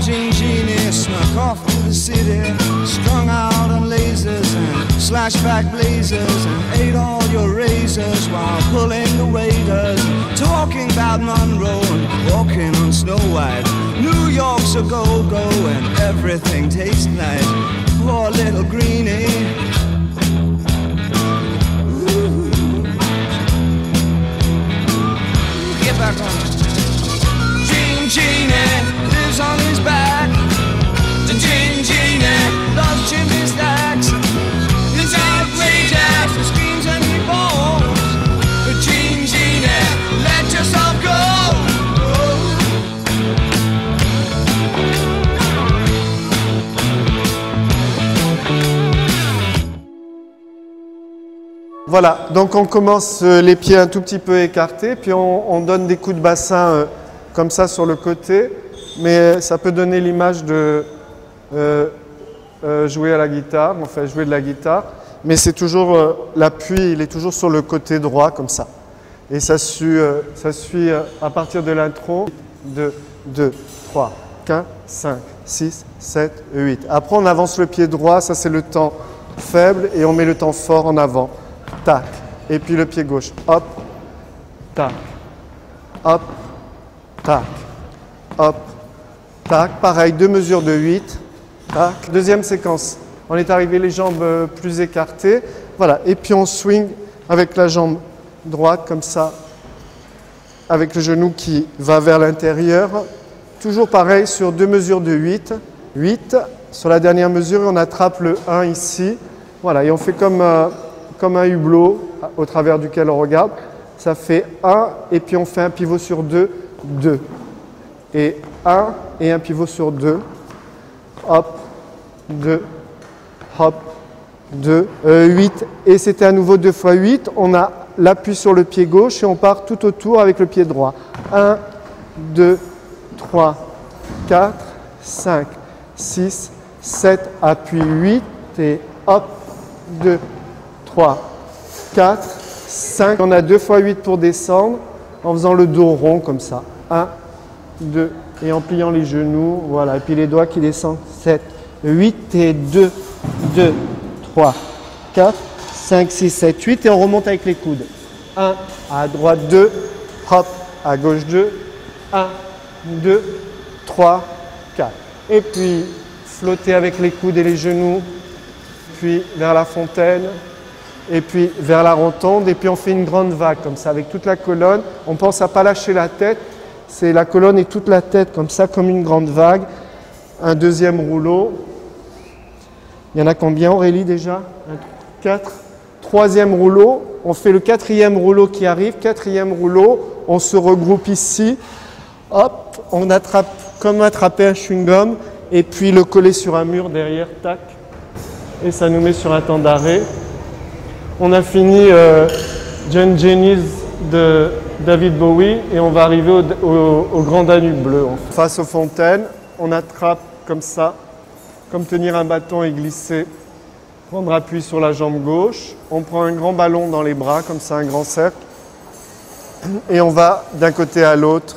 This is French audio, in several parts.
Gene Genie snuck off to the city, strung out on lasers and slashback blazers, and ate all your razors while pulling the waiters, talking about Monroe and walking on Snow White. New York's a go-go and everything tastes nice. Poor little greenie. Ooh. Get back on. Gene Genie lives on his back. The Gene Genie loves chimney stacks. It's outrageous, he screams and he falls. The Gene Genie, let yourself go. Voilà, donc on commence les pieds un tout petit peu écartés, puis on donne des coups de bassin comme ça sur le côté, mais ça peut donner l'image de jouer à la guitare, enfin jouer de la guitare, mais c'est toujours l'appui, il est toujours sur le côté droit comme ça. Et ça suit à partir de l'intro, 2, 3, 4, 5, 6, 7, 8. Après on avance le pied droit, ça c'est le temps faible, et on met le temps fort en avant. Tac, et puis le pied gauche, hop, tac, hop, tac, hop, tac. Pareil, 2 mesures de 8, tac. Deuxième séquence, on est arrivé les jambes plus écartées, voilà, et puis on swing avec la jambe droite comme ça, avec le genou qui va vers l'intérieur. Toujours pareil sur 2 mesures de 8, 8. Sur la dernière mesure, on attrape le 1 ici, voilà, et on fait comme un hublot au travers duquel on regarde. Ça fait 1 et puis on fait un pivot sur 2, 2. Et 1 et un pivot sur 2. Hop, 2, hop, 2, 8. Et c'était à nouveau 2 fois 8. On a l'appui sur le pied gauche et on part tout autour avec le pied droit. 1, 2, 3, 4, 5, 6, 7, appui 8 et hop, 2, 3, 4, 5. On a 2 fois 8 pour descendre en faisant le dos rond comme ça. 1, 2 et en pliant les genoux. Voilà. Et puis les doigts qui descendent. 7, 8 et 2, 2, 3, 4, 5, 6, 7, 8. Et on remonte avec les coudes. 1, à droite 2, hop, à gauche 2, 1, 2, 3, 4. Et puis flotter avec les coudes et les genoux. Puis vers la fontaine. Et puis vers la rotonde, et puis on fait une grande vague comme ça avec toute la colonne. On pense à ne pas lâcher la tête, c'est la colonne et toute la tête comme ça, comme une grande vague. Un deuxième rouleau. Il y en a combien Aurélie déjà 4. Troisième rouleau, on fait le 4e rouleau qui arrive. 4e rouleau, on se regroupe ici. Hop, on attrape comme attraper un chewing-gum et puis le coller sur un mur derrière, tac. Et ça nous met sur un temps d'arrêt. On a fini Gene Genie de David Bowie et on va arriver au Grand Danube bleu. Face aux fontaines, on attrape comme ça, comme tenir un bâton et glisser. Prendre appui sur la jambe gauche. On prend un grand ballon dans les bras, comme ça, un grand cercle. Et on va d'un côté à l'autre.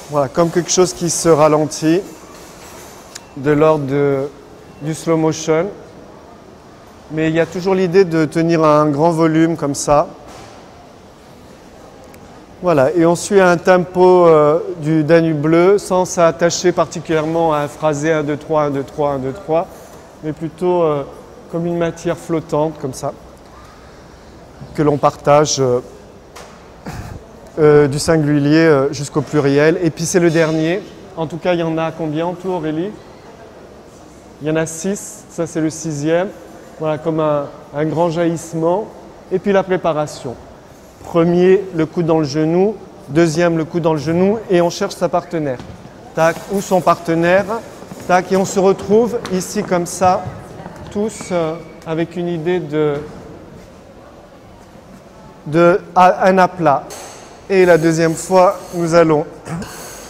Voilà, comme quelque chose qui se ralentit, de l'ordre du slow motion. Mais il y a toujours l'idée de tenir un grand volume comme ça. Voilà, et on suit un tempo du Danube bleu sans s'attacher particulièrement à un phrasé 1, 2, 3, 1, 2, 3, 1, 2, 3, mais plutôt comme une matière flottante comme ça, que l'on partage du singulier jusqu'au pluriel. Et puis c'est le dernier. En tout cas, il y en a combien en tout, Aurélie? Il y en a 6, ça c'est le 6e. Voilà, comme un grand jaillissement. Et puis la préparation. Premier, le coude dans le genou. Deuxième, le coude dans le genou. Et on cherche sa partenaire. Tac, ou son partenaire. Tac, et on se retrouve ici comme ça, tous avec une idée un aplat. Et la deuxième fois, nous allons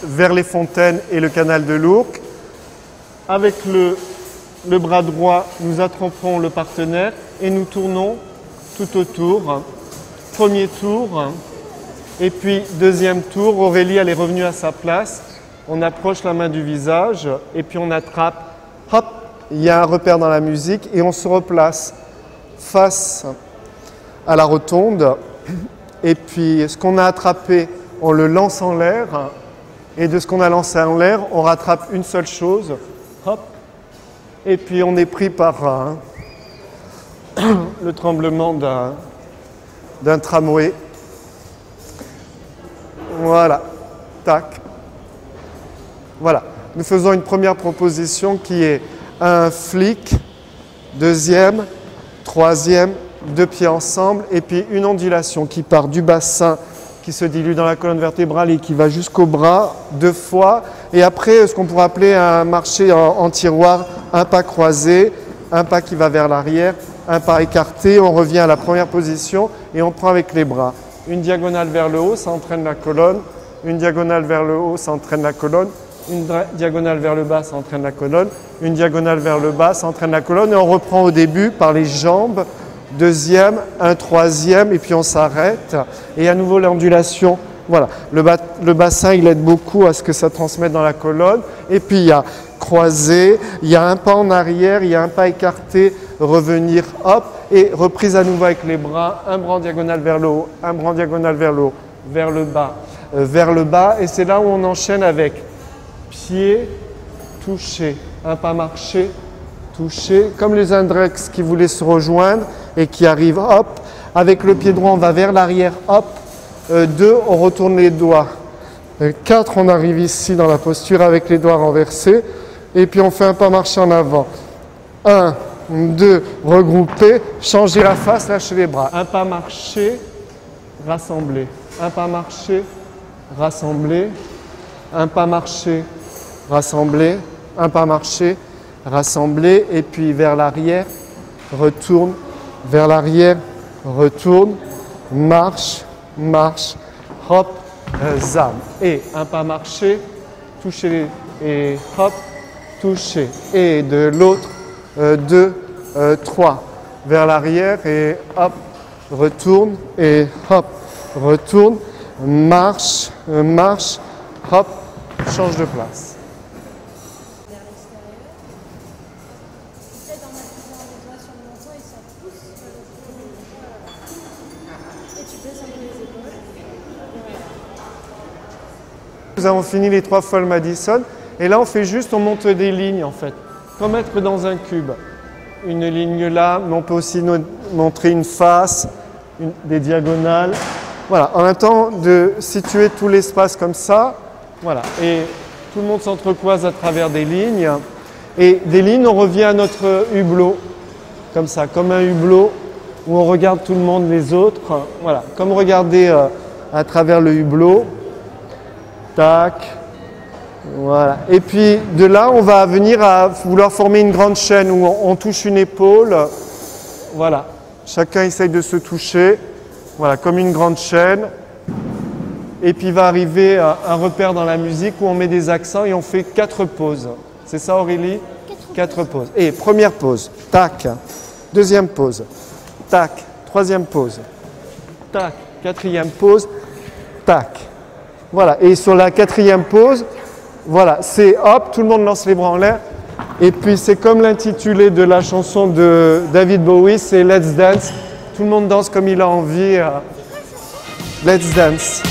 vers les fontaines et le canal de l'Ourcq. Avec le bras droit, nous attraperons le partenaire et nous tournons tout autour. Premier tour, et puis deuxième tour, Aurélie elle est revenue à sa place. on approche la main du visage et puis on attrape, hop, il y a un repère dans la musique et on se replace face à la rotonde. Et puis ce qu'on a attrapé, on le lance en l'air. Et de ce qu'on a lancé en l'air, on rattrape une seule chose. Hop. Et puis on est pris par le tremblement d'un tramway. Voilà. Tac. Voilà. Nous faisons une première proposition qui est un flic, deuxième, troisième, deux pieds ensemble, et puis une ondulation qui part du bassin, qui se dilue dans la colonne vertébrale et qui va jusqu'au bras, deux fois. Et après, ce qu'on pourrait appeler un marché en tiroir, un pas croisé, un pas qui va vers l'arrière, un pas écarté. On revient à la première position et on prend avec les bras. Une diagonale vers le haut, ça entraîne la colonne. Une diagonale vers le haut, ça entraîne la colonne. Une diagonale vers le bas, ça entraîne la colonne. Une diagonale vers le bas, ça entraîne la colonne. Et on reprend au début par les jambes. Deuxième, un troisième, et puis on s'arrête. Et à nouveau l'ondulation. Voilà, le bassin, il aide beaucoup à ce que ça transmette dans la colonne. Et puis il y a croisé, il y a un pas en arrière, il y a un pas écarté, revenir, hop, et reprise à nouveau avec les bras, un bras en diagonale vers le haut, un bras en diagonale vers le haut, vers le bas. Et c'est là où on enchaîne avec pied, touché, un pas marché, touché, comme les index qui voulaient se rejoindre et qui arrivent, hop, avec le pied droit, on va vers l'arrière, hop, 2, on retourne les doigts, 4, on arrive ici dans la posture avec les doigts renversés, et puis on fait un pas marché en avant, 1, 2, regrouper, changer la face, lâcher les bras, un pas marché, rassembler, un pas marché, rassembler, un pas marché, rassembler, un pas marché, rassembler, et puis vers l'arrière, retourne, vers l'arrière, retourne, marche, marche, hop, zam. Et un pas marché, toucher, et hop, toucher. Et de l'autre, 2, 3, vers l'arrière, et hop, retourne, et hop, retourne, marche, marche, hop, change de place. Nous avons fini les 3 fois le Madison et là on fait juste, on monte des lignes en fait, comme être dans un cube. Une ligne là, mais on peut aussi montrer une face, des diagonales. Voilà, en même temps de situer tout l'espace comme ça, voilà, et tout le monde s'entrecroise à travers des lignes. Et des lignes, on revient à notre hublot, comme ça, comme un hublot où on regarde tout le monde, les autres. Voilà, comme regarder à travers le hublot. Tac, voilà. Et puis de là, on va venir à vouloir former une grande chaîne où on touche une épaule. Voilà, chacun essaye de se toucher. Voilà, comme une grande chaîne. Et puis va arriver un repère dans la musique où on met des accents et on fait 4 pauses. C'est ça Aurélie? 4 pauses. Et première pause, tac. Deuxième pause, tac. Troisième pause, tac. Quatrième pause, tac. Voilà, et sur la 4e pause, voilà, c'est hop, tout le monde lance les bras en l'air. Et puis c'est comme l'intitulé de la chanson de David Bowie, c'est Let's Dance. Tout le monde danse comme il a envie. Let's Dance.